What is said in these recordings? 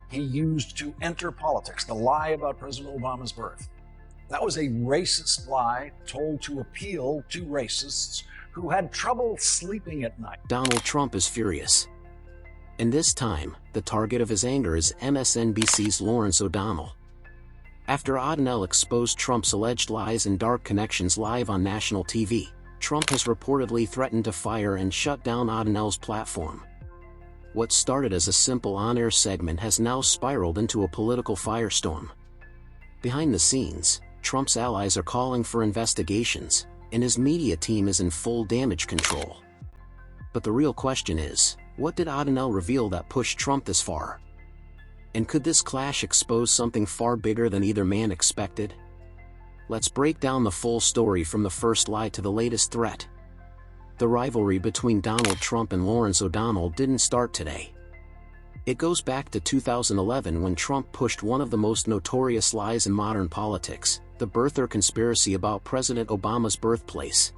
he used to enter politics, the lie about President Obama's birth. That was a racist lie told to appeal to racists who had trouble sleeping at night. Donald Trump is furious. And this time, the target of his anger is MSNBC's Lawrence O'Donnell. After ODonnell exposed Trump's alleged lies and dark connections live on national TV, Trump has reportedly threatened to fire and shut down ODonnell's platform. What started as a simple on-air segment has now spiraled into a political firestorm. Behind the scenes, Trump's allies are calling for investigations, and his media team is in full damage control. But the real question is, what did ODonnell reveal that pushed Trump this far? And could this clash expose something far bigger than either man expected? Let's break down the full story from the first lie to the latest threat. The rivalry between Donald Trump and Lawrence O'Donnell didn't start today. It goes back to 2011 when Trump pushed one of the most notorious lies in modern politics, the birther conspiracy about President Obama's birthplace.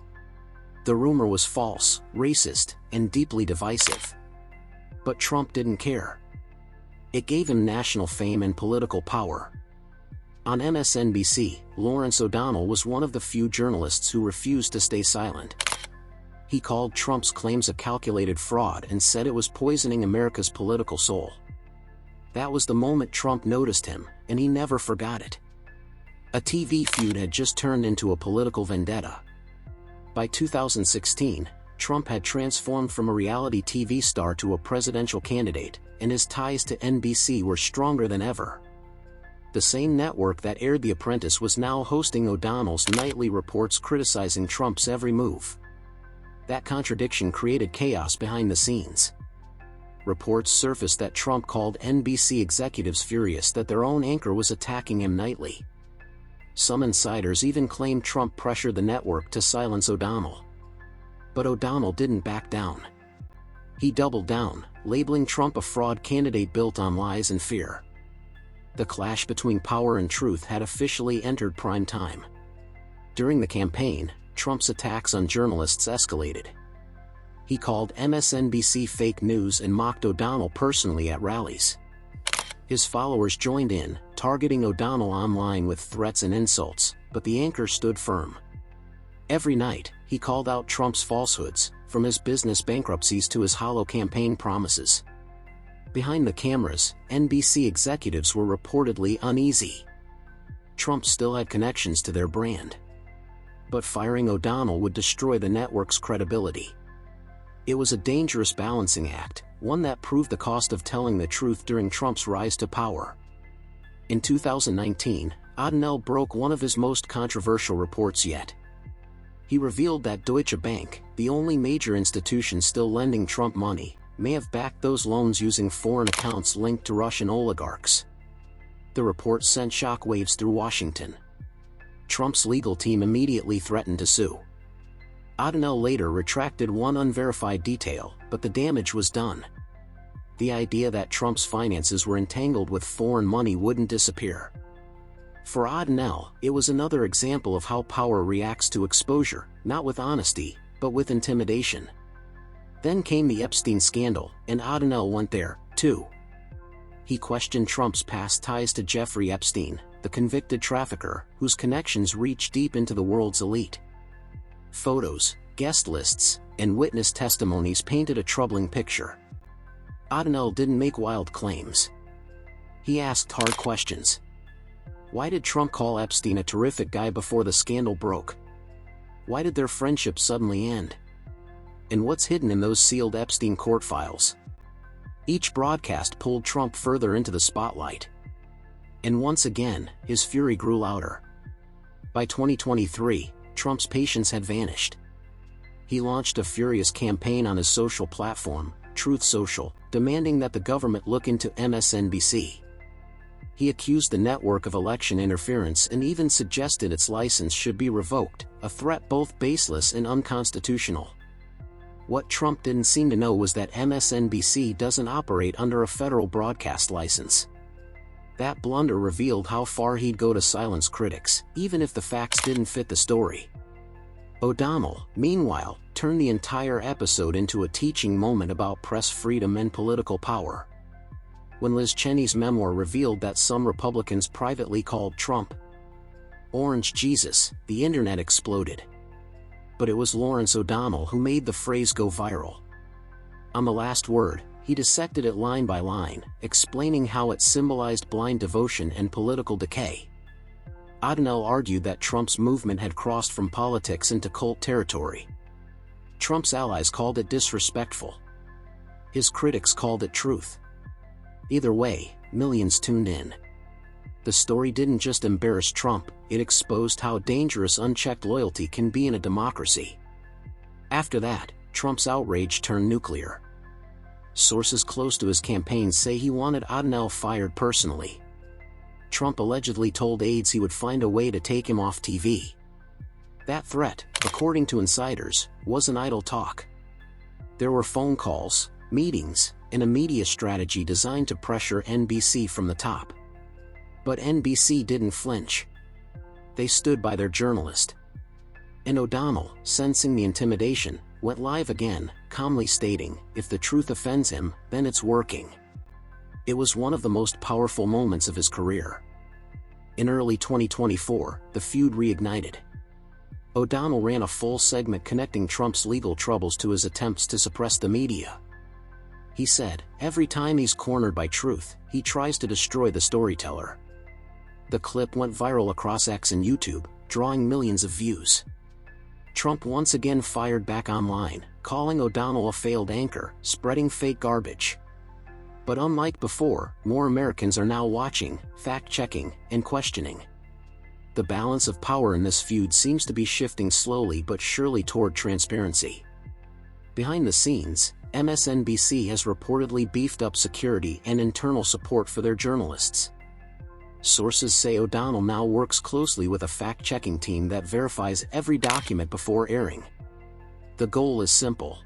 The rumor was false, racist, and deeply divisive. But Trump didn't care. It gave him national fame and political power. On MSNBC, Lawrence O'Donnell was one of the few journalists who refused to stay silent. He called Trump's claims a calculated fraud and said it was poisoning America's political soul. That was the moment Trump noticed him, and he never forgot it. A TV feud had just turned into a political vendetta. By 2016, Trump had transformed from a reality TV star to a presidential candidate, and his ties to NBC were stronger than ever. The same network that aired The Apprentice was now hosting O'Donnell's nightly reports criticizing Trump's every move. That contradiction created chaos behind the scenes. Reports surfaced that Trump called NBC executives furious that their own anchor was attacking him nightly. Some insiders even claimed Trump pressured the network to silence O'Donnell. But O'Donnell didn't back down. He doubled down, labeling Trump a fraud candidate built on lies and fear. The clash between power and truth had officially entered prime time. During the campaign, Trump's attacks on journalists escalated. He called MSNBC fake news and mocked O'Donnell personally at rallies. His followers joined in, targeting O'Donnell online with threats and insults, but the anchor stood firm. Every night, he called out Trump's falsehoods, from his business bankruptcies to his hollow campaign promises. Behind the cameras, NBC executives were reportedly uneasy. Trump still had connections to their brand. But firing O'Donnell would destroy the network's credibility. It was a dangerous balancing act, one that proved the cost of telling the truth during Trump's rise to power. In 2019, O'Donnell broke one of his most controversial reports yet. He revealed that Deutsche Bank, the only major institution still lending Trump money, may have backed those loans using foreign accounts linked to Russian oligarchs. The report sent shockwaves through Washington. Trump's legal team immediately threatened to sue. O'Donnell later retracted one unverified detail, but the damage was done. The idea that Trump's finances were entangled with foreign money wouldn't disappear. For O'Donnell, it was another example of how power reacts to exposure, not with honesty, but with intimidation. Then came the Epstein scandal, and O'Donnell went there, too. He questioned Trump's past ties to Jeffrey Epstein, the convicted trafficker, whose connections reach deep into the world's elite. Photos, guest lists, and witness testimonies painted a troubling picture. O'Donnell didn't make wild claims. He asked hard questions. Why did Trump call Epstein a terrific guy before the scandal broke? Why did their friendship suddenly end? And what's hidden in those sealed Epstein court files? Each broadcast pulled Trump further into the spotlight. And once again, his fury grew louder. By 2023, Trump's patience had vanished. He launched a furious campaign on his social platform, Truth Social, demanding that the government look into MSNBC. He accused the network of election interference and even suggested its license should be revoked, a threat both baseless and unconstitutional. What Trump didn't seem to know was that MSNBC doesn't operate under a federal broadcast license. That blunder revealed how far he'd go to silence critics, even if the facts didn't fit the story. O'Donnell, meanwhile, turned the entire episode into a teaching moment about press freedom and political power. when Liz Cheney's memoir revealed that some Republicans privately called Trump Orange Jesus, the internet exploded. But it was Lawrence O'Donnell who made the phrase go viral. On the last word, he dissected it line by line, explaining how it symbolized blind devotion and political decay. ODonnell argued that Trump's movement had crossed from politics into cult territory. Trump's allies called it disrespectful. His critics called it truth. Either way, millions tuned in. The story didn't just embarrass Trump, it exposed how dangerous unchecked loyalty can be in a democracy. After that, Trump's outrage turned nuclear. Sources close to his campaign say he wanted O'Donnell fired personally. Trump allegedly told aides he would find a way to take him off TV. That threat, according to insiders, wasn't idle talk. There were phone calls, meetings, and a media strategy designed to pressure NBC from the top. But NBC didn't flinch. They stood by their journalist. And O'Donnell, sensing the intimidation, went live again, calmly stating, "If the truth offends him, then it's working." It was one of the most powerful moments of his career. In early 2024, the feud reignited. O'Donnell ran a full segment connecting Trump's legal troubles to his attempts to suppress the media. He said, "Every time he's cornered by truth, he tries to destroy the storyteller." The clip went viral across X and YouTube, drawing millions of views. Trump once again fired back online, calling O'Donnell a failed anchor, spreading fake garbage. But unlike before, more Americans are now watching, fact-checking, and questioning. The balance of power in this feud seems to be shifting slowly but surely toward transparency. Behind the scenes, MSNBC has reportedly beefed up security and internal support for their journalists. Sources say O'Donnell now works closely with a fact-checking team that verifies every document before airing. The goal is simple.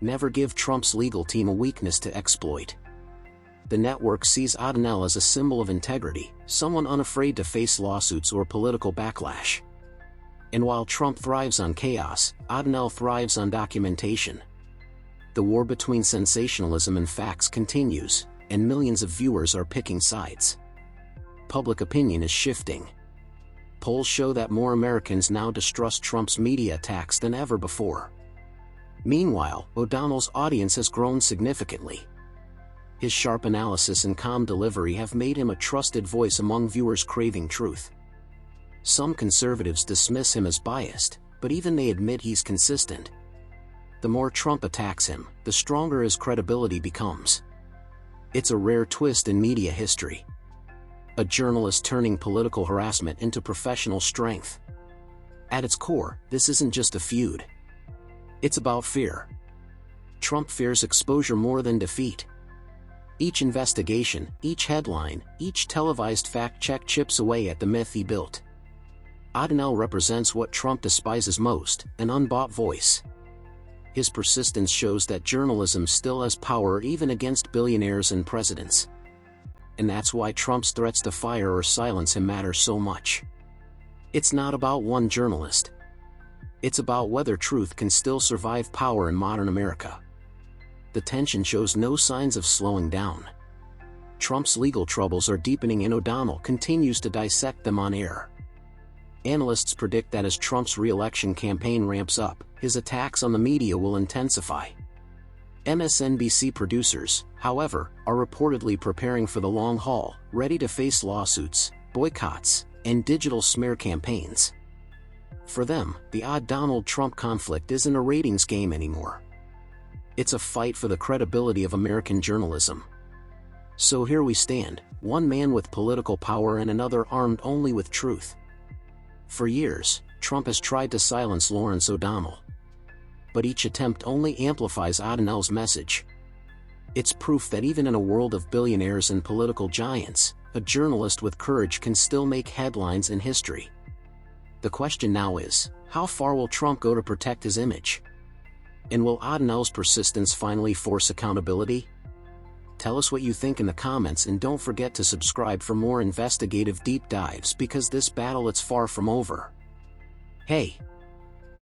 Never give Trump's legal team a weakness to exploit. The network sees O'Donnell as a symbol of integrity, someone unafraid to face lawsuits or political backlash. And while Trump thrives on chaos, O'Donnell thrives on documentation. The war between sensationalism and facts continues, and millions of viewers are picking sides. Public opinion is shifting. Polls show that more Americans now distrust Trump's media attacks than ever before. Meanwhile, O'Donnell's audience has grown significantly. His sharp analysis and calm delivery have made him a trusted voice among viewers craving truth. Some conservatives dismiss him as biased, but even they admit he's consistent. The more Trump attacks him, the stronger his credibility becomes. It's a rare twist in media history. A journalist turning political harassment into professional strength. At its core, this isn't just a feud. It's about fear. Trump fears exposure more than defeat. Each investigation, each headline, each televised fact-check chips away at the myth he built. O'Donnell represents what Trump despises most, an unbought voice. His persistence shows that journalism still has power even against billionaires and presidents. And that's why Trump's threats to fire or silence him matter so much. It's not about one journalist. It's about whether truth can still survive power in modern America. The tension shows no signs of slowing down. Trump's legal troubles are deepening and O'Donnell continues to dissect them on air. Analysts predict that as Trump's re-election campaign ramps up, his attacks on the media will intensify. MSNBC producers, however, are reportedly preparing for the long haul, ready to face lawsuits, boycotts, and digital smear campaigns. For them, the O'Donnell-Trump conflict isn't a ratings game anymore. It's a fight for the credibility of American journalism. So here we stand, one man with political power and another armed only with truth. For years, Trump has tried to silence Lawrence O'Donnell. But each attempt only amplifies O'Donnell's message. It's proof that even in a world of billionaires and political giants, a journalist with courage can still make headlines in history. The question now is, how far will Trump go to protect his image? And will O'Donnell's persistence finally force accountability? Tell us what you think in the comments and don't forget to subscribe for more investigative deep dives because this battle is far from over. Hey,